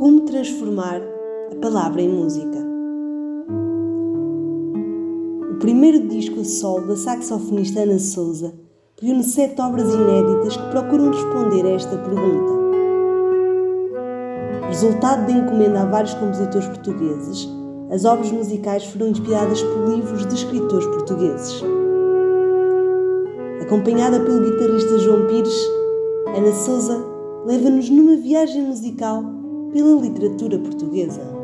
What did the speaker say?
Como transformar a palavra em música. O primeiro disco a solo da saxofonista Ana Souza reúne 7 obras inéditas que procuram responder a esta pergunta. Resultado da encomenda a vários compositores portugueses, as obras musicais foram inspiradas por livros de escritores portugueses. Acompanhada pelo guitarrista João Pires, Ana Souza leva-nos numa viagem musical pela literatura portuguesa.